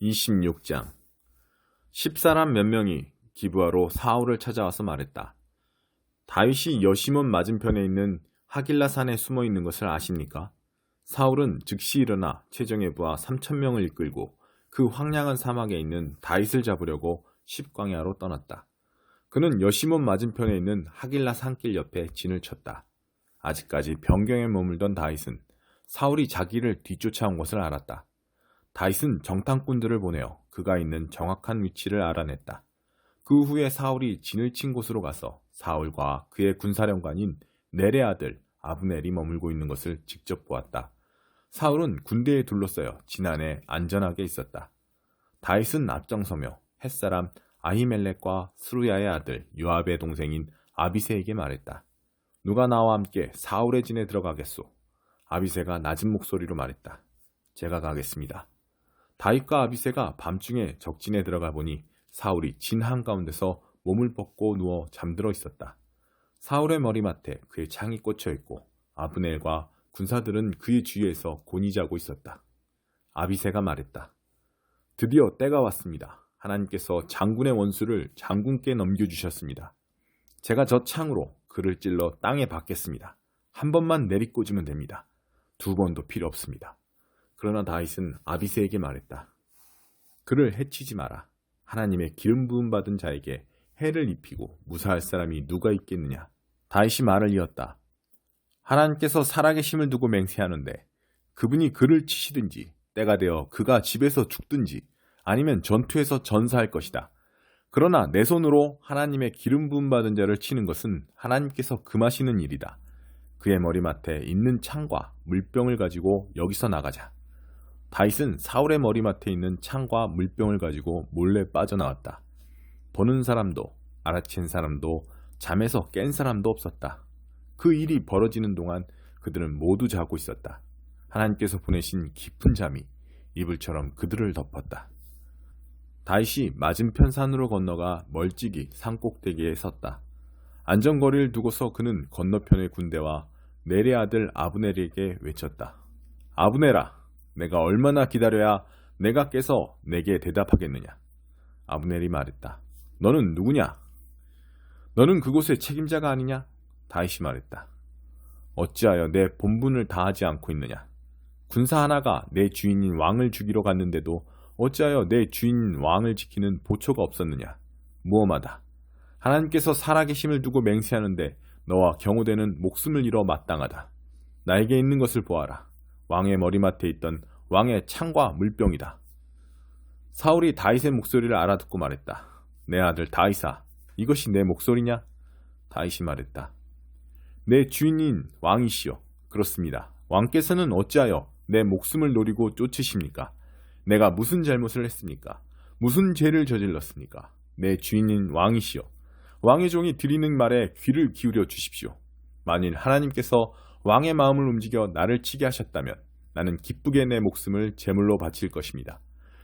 26장 10사람 몇 명이 기브아로 사울을 찾아와서 말했다. 다윗이 여시몬 맞은편에 있는 하길라 산에 숨어 있는 것을 아십니까? 사울은 즉시 일어나 최정예 부하 3,000명을 이끌고 그 황량한 사막에 있는 다윗을 잡으려고 십광야로 떠났다. 그는 여시몬 맞은편에 있는 하길라 산길 옆에 진을 쳤다. 아직까지 변경에 머물던 다윗은 사울이 자기를 뒤쫓아온 것을 알았다. 다윗은 정탐꾼들을 보내어 그가 있는 정확한 위치를 알아냈다. 그 후에 사울이 진을 친 곳으로 가서 사울과 그의 군사령관인 넬의 아들 아브넬이 머물고 있는 것을 직접 보았다. 사울은 군대에 둘러싸여 진 안에 안전하게 있었다. 다윗은 앞장서며 햇사람 아히멜렉과 스루야의 아들 요압의 동생인 아비새에게 말했다. 누가 나와 함께 사울의 진에 들어가겠소? 아비새가 낮은 목소리로 말했다. 제가 가겠습니다. 다윗과 아비새가 밤중에 적진에 들어가 보니 사울이 진 한가운데서 몸을 뻗고 누워 잠들어 있었다. 사울의 머리맡에 그의 창이 꽂혀 있고 아브넬과 군사들은 그의 주위에서 곤히 자고 있었다. 아비새가 말했다. 드디어 때가 왔습니다. 하나님께서 장군의 원수를 장군께 넘겨주셨습니다. 제가 저 창으로 그를 찔러 땅에 박겠습니다. 한 번만 내리꽂으면 됩니다. 두 번도 필요 없습니다. 그러나 다윗은 아비새에게 말했다. 그를 해치지 마라. 하나님의 기름 부음 받은 자에게 해를 입히고 무사할 사람이 누가 있겠느냐. 다윗이 말을 이었다. 하나님께서 살아계심을 두고 맹세하는데 그분이 그를 치시든지 때가 되어 그가 집에서 죽든지 아니면 전투에서 전사할 것이다. 그러나 내 손으로 하나님의 기름 부음 받은 자를 치는 것은 하나님께서 금하시는 일이다. 그의 머리맡에 있는 창과 물병을 가지고 여기서 나가자. 다윗은 사울의 머리맡에 있는 창과 물병을 가지고 몰래 빠져나왔다. 보는 사람도 알아챈 사람도 잠에서 깬 사람도 없었다. 그 일이 벌어지는 동안 그들은 모두 자고 있었다. 하나님께서 보내신 깊은 잠이 이불처럼 그들을 덮었다. 다윗이 맞은편 산으로 건너가 멀찍이 산꼭대기에 섰다. 안전거리를 두고서 그는 건너편의 군대와 넬의 아들 아브넬에게 외쳤다. 아브넬아! 내가 얼마나 기다려야 내가 깨서 내게 대답하겠느냐. 아브넬이 말했다. 너는 누구냐? 너는 그곳의 책임자가 아니냐? 다윗이 말했다. 어찌하여 내 본분을 다하지 않고 있느냐? 군사 하나가 내 주인인 왕을 죽이러 갔는데도 어찌하여 내 주인 왕을 지키는 보초가 없었느냐? 무엄하다. 하나님께서 살아계심을 두고 맹세하는데 너와 경호되는 목숨을 잃어 마땅하다. 나에게 있는 것을 보아라. 왕의 머리맡에 있던 왕의 창과 물병이다. 사울이 다윗의 목소리를 알아듣고 말했다. 내 아들 다윗아, 이것이 내 목소리냐? 다윗이 말했다. 내 주인인 왕이시여. 그렇습니다. 왕께서는 어찌하여 내 목숨을 노리고 쫓으십니까? 내가 무슨 잘못을 했습니까? 무슨 죄를 저질렀습니까? 내 주인인 왕이시여. 왕의 종이 드리는 말에 귀를 기울여 주십시오. 만일 하나님께서 왕의 마음을 움직여 나를 치게 하셨다면 나는 기쁘게 내 목숨을 제물로 바칠 것입니다.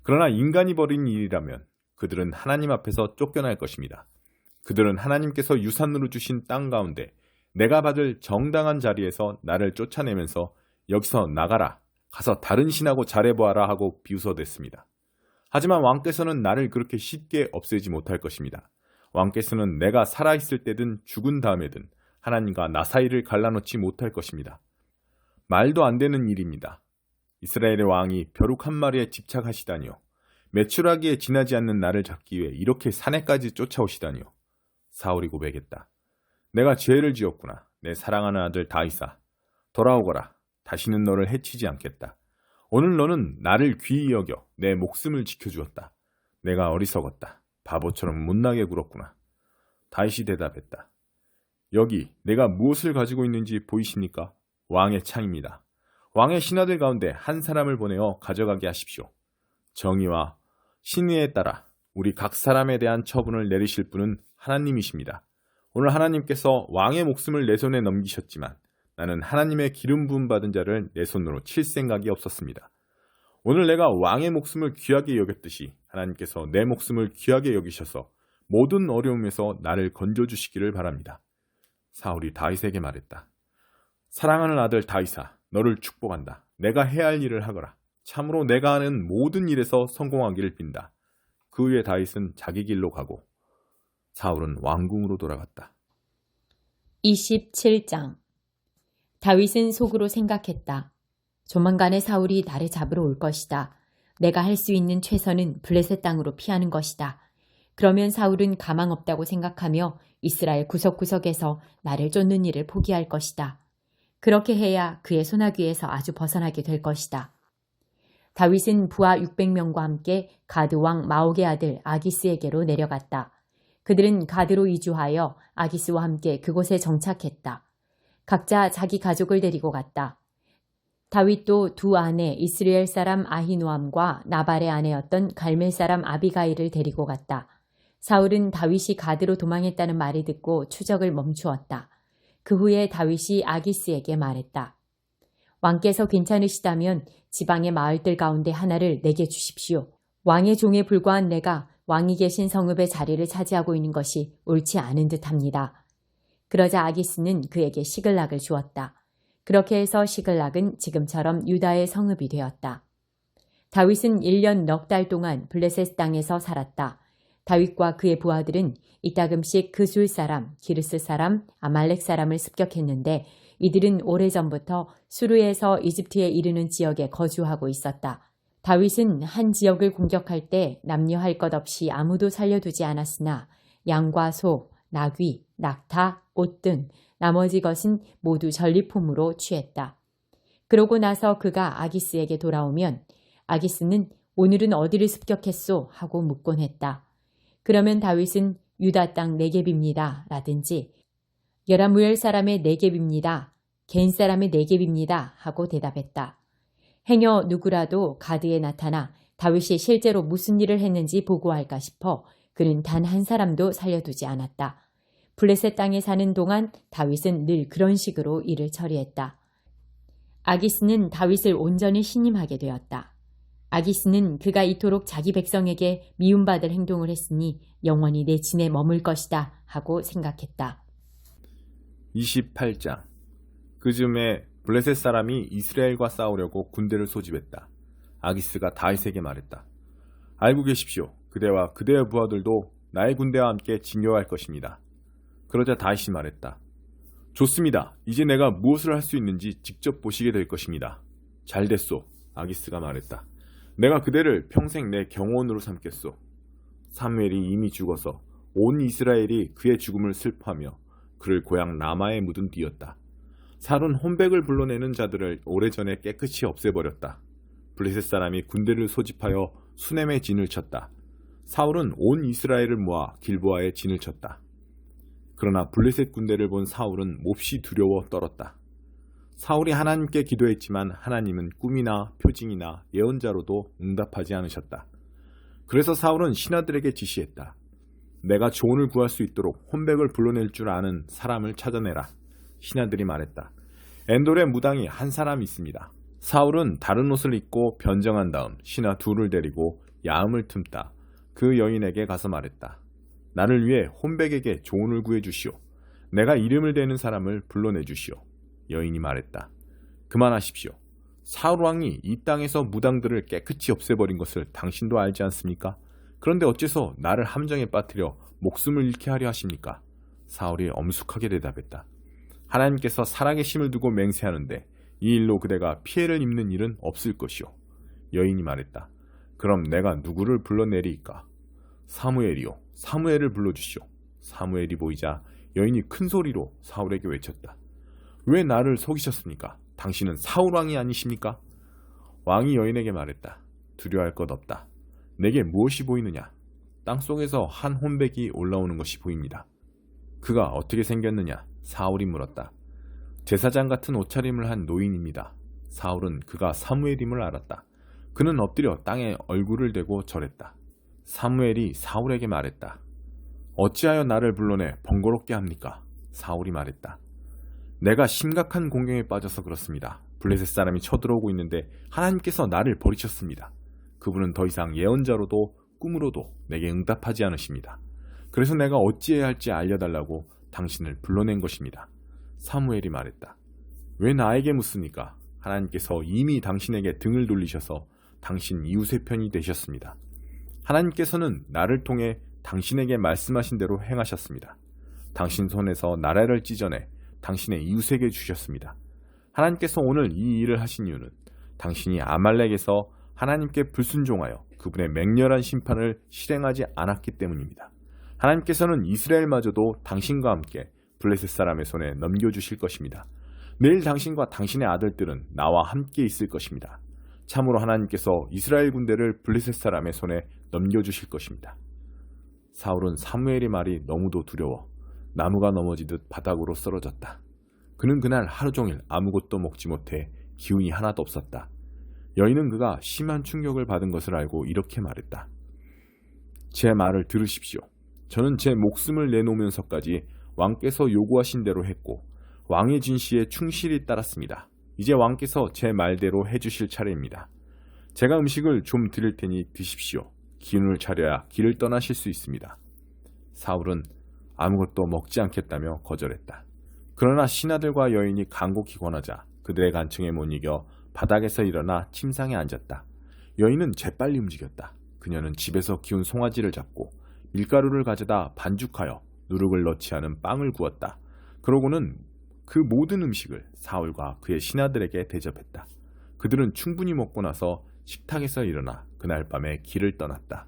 그러나 인간이 벌인 일이라면 그들은 하나님 앞에서 쫓겨날 것입니다. 그들은 하나님께서 유산으로 주신 땅 가운데 내가 받을 정당한 자리에서 나를 쫓아내면서 여기서 나가라, 가서 다른 신하고 잘해보아라 하고 비웃어댔습니다. 하지만 왕께서는 나를 그렇게 쉽게 없애지 못할 것입니다. 왕께서는 내가 살아있을 때든 죽은 다음에든 하나님과 나 사이를 갈라놓지 못할 것입니다. 말도 안 되는 일입니다. 이스라엘의 왕이 벼룩 한 마리에 집착하시다니요. 메추라기에 지나지 않는 나를 잡기 위해 이렇게 산에까지 쫓아오시다니요. 사울이 고백했다. 내가 죄를 지었구나. 내 사랑하는 아들 다윗아. 돌아오거라. 다시는 너를 해치지 않겠다. 오늘 너는 나를 귀히 여겨 내 목숨을 지켜주었다. 내가 어리석었다. 바보처럼 못나게 굴었구나. 다윗이 대답했다. 여기 내가 무엇을 가지고 있는지 보이십니까? 왕의 창입니다. 왕의 신하들 가운데 한 사람을 보내어 가져가게 하십시오. 정의와 신의에 따라 우리 각 사람에 대한 처분을 내리실 분은 하나님이십니다. 오늘 하나님께서 왕의 목숨을 내 손에 넘기셨지만 나는 하나님의 기름 부음 받은 자를 내 손으로 칠 생각이 없었습니다. 오늘 내가 왕의 목숨을 귀하게 여겼듯이 하나님께서 내 목숨을 귀하게 여기셔서 모든 어려움에서 나를 건져주시기를 바랍니다. 사울이 다윗에게 말했다. 사랑하는 아들 다윗아, 너를 축복한다. 내가 해야 할 일을 하거라. 참으로 내가 하는 모든 일에서 성공하기를 빈다. 그 후에 다윗은 자기 길로 가고 사울은 왕궁으로 돌아갔다. 27장. 다윗은 속으로 생각했다. 조만간에 사울이 나를 잡으러 올 것이다. 내가 할 수 있는 최선은 블레셋 땅으로 피하는 것이다. 그러면 사울은 가망 없다고 생각하며 이스라엘 구석구석에서 나를 쫓는 일을 포기할 것이다. 그렇게 해야 그의 소나귀에서 아주 벗어나게 될 것이다. 다윗은 부하 600명과 함께 가드 왕 마옥의 아들 아기스에게로 내려갔다. 그들은 가드로 이주하여 아기스와 함께 그곳에 정착했다. 각자 자기 가족을 데리고 갔다. 다윗도 두 아내 이스라엘 사람 아히노암과 나발의 아내였던 갈멜 사람 아비가일을 데리고 갔다. 사울은 다윗이 가드로 도망했다는 말을 듣고 추적을 멈추었다. 그 후에 다윗이 아기스에게 말했다. 왕께서 괜찮으시다면 지방의 마을들 가운데 하나를 내게 주십시오. 왕의 종에 불과한 내가 왕이 계신 성읍의 자리를 차지하고 있는 것이 옳지 않은 듯합니다. 그러자 아기스는 그에게 시글락을 주었다. 그렇게 해서 시글락은 지금처럼 유다의 성읍이 되었다. 다윗은 1년 넉 달 동안 블레셋 땅에서 살았다. 다윗과 그의 부하들은 이따금씩 그술 사람, 기르스 사람, 아말렉 사람을 습격했는데 이들은 오래전부터 수르에서 이집트에 이르는 지역에 거주하고 있었다. 다윗은 한 지역을 공격할 때 남녀 할 것 없이 아무도 살려두지 않았으나 양과 소, 나귀, 낙타, 옷 등 나머지 것은 모두 전리품으로 취했다. 그러고 나서 그가 아기스에게 돌아오면 아기스는 오늘은 어디를 습격했소? 하고 묻곤 했다. 그러면 다윗은 유다 땅 네겝입니다. 라든지 여라무엘 사람의 네겝입니다. 겐 사람의 네겝입니다. 하고 대답했다. 행여 누구라도 가드에 나타나 다윗이 실제로 무슨 일을 했는지 보고할까 싶어 그는 단 한 사람도 살려두지 않았다. 블레셋 땅에 사는 동안 다윗은 늘 그런 식으로 일을 처리했다. 아기스는 다윗을 온전히 신임하게 되었다. 아기스는 그가 이토록 자기 백성에게 미움받을 행동을 했으니 영원히 내 진에 머물 것이다 하고 생각했다. 28장. 그 즈음에 블레셋 사람이 이스라엘과 싸우려고 군대를 소집했다. 아기스가 다윗에게 말했다. 알고 계십시오. 그대와 그대의 부하들도 나의 군대와 함께 진격할 것입니다. 그러자 다윗이 말했다. 좋습니다. 이제 내가 무엇을 할 수 있는지 직접 보시게 될 것입니다. 잘 됐소. 아기스가 말했다. 내가 그대를 평생 내 경호원으로 삼겠소. 사무엘이 이미 죽어서 온 이스라엘이 그의 죽음을 슬퍼하며 그를 고향 라마에 묻은 뒤였다. 사울은 혼백을 불러내는 자들을 오래전에 깨끗이 없애버렸다. 블레셋 사람이 군대를 소집하여 수넴에 진을 쳤다. 사울은 온 이스라엘을 모아 길보아에 진을 쳤다. 그러나 블레셋 군대를 본 사울은 몹시 두려워 떨었다. 사울이 하나님께 기도했지만 하나님은 꿈이나 표징이나 예언자로도 응답하지 않으셨다. 그래서 사울은 신하들에게 지시했다. 내가 조언을 구할 수 있도록 혼백을 불러낼 줄 아는 사람을 찾아내라. 신하들이 말했다. 엔돌의 무당이 한 사람 있습니다. 사울은 다른 옷을 입고 변정한 다음 신하 둘을 데리고 야음을 틈다 그 여인에게 가서 말했다. 나를 위해 혼백에게 조언을 구해주시오. 내가 이름을 대는 사람을 불러내주시오. 여인이 말했다. 그만하십시오. 사울 왕이 이 땅에서 무당들을 깨끗이 없애버린 것을 당신도 알지 않습니까? 그런데 어째서 나를 함정에 빠뜨려 목숨을 잃게 하려 하십니까? 사울이 엄숙하게 대답했다. 하나님께서 살아계심을 두고 맹세하는데 이 일로 그대가 피해를 입는 일은 없을 것이오. 여인이 말했다. 그럼 내가 누구를 불러내리까? 사무엘이요. 사무엘을 불러주시오. 사무엘이 보이자 여인이 큰 소리로 사울에게 외쳤다. 왜 나를 속이셨습니까? 당신은 사울 왕이 아니십니까? 왕이 여인에게 말했다. 두려워할 것 없다. 내게 무엇이 보이느냐? 땅속에서 한 혼백이 올라오는 것이 보입니다. 그가 어떻게 생겼느냐? 사울이 물었다. 제사장 같은 옷차림을 한 노인입니다. 사울은 그가 사무엘임을 알았다. 그는 엎드려 땅에 얼굴을 대고 절했다. 사무엘이 사울에게 말했다. 어찌하여 나를 불러내 번거롭게 합니까? 사울이 말했다. 내가 심각한 공경에 빠져서 그렇습니다. 블레셋 사람이 쳐들어오고 있는데 하나님께서 나를 버리셨습니다. 그분은 더 이상 예언자로도 꿈으로도 내게 응답하지 않으십니다. 그래서 내가 어찌해야 할지 알려달라고 당신을 불러낸 것입니다. 사무엘이 말했다. 왜 나에게 묻습니까? 하나님께서 이미 당신에게 등을 돌리셔서 당신 이웃의 편이 되셨습니다. 하나님께서는 나를 통해 당신에게 말씀하신 대로 행하셨습니다. 당신 손에서 나라를 찢어내 당신의 이웃에게 주셨습니다. 하나님께서 오늘 이 일을 하신 이유는 당신이 아말렉에서 하나님께 불순종하여 그분의 맹렬한 심판을 실행하지 않았기 때문입니다. 하나님께서는 이스라엘마저도 당신과 함께 블레셋 사람의 손에 넘겨주실 것입니다. 내일 당신과 당신의 아들들은 나와 함께 있을 것입니다. 참으로 하나님께서 이스라엘 군대를 블레셋 사람의 손에 넘겨주실 것입니다. 사울은 사무엘의 말이 너무도 두려워 나무가 넘어지듯 바닥으로 쓰러졌다. 그는 그날 하루 종일 아무것도 먹지 못해 기운이 하나도 없었다. 여인은 그가 심한 충격을 받은 것을 알고 이렇게 말했다. 제 말을 들으십시오. 저는 제 목숨을 내놓으면서까지 왕께서 요구하신 대로 했고 왕의 진시에 충실히 따랐습니다. 이제 왕께서 제 말대로 해주실 차례입니다. 제가 음식을 좀 드릴 테니 드십시오. 기운을 차려야 길을 떠나실 수 있습니다. 사울은 아무것도 먹지 않겠다며 거절했다. 그러나 신하들과 여인이 간곡히 권하자 그들의 간청에 못 이겨 바닥에서 일어나 침상에 앉았다. 여인은 재빨리 움직였다. 그녀는 집에서 기운 송아지를 잡고 밀가루를 가져다 반죽하여 누룩을 넣지 않은 빵을 구웠다. 그러고는 그 모든 음식을 사울과 그의 신하들에게 대접했다. 그들은 충분히 먹고 나서 식탁에서 일어나 그날 밤에 길을 떠났다.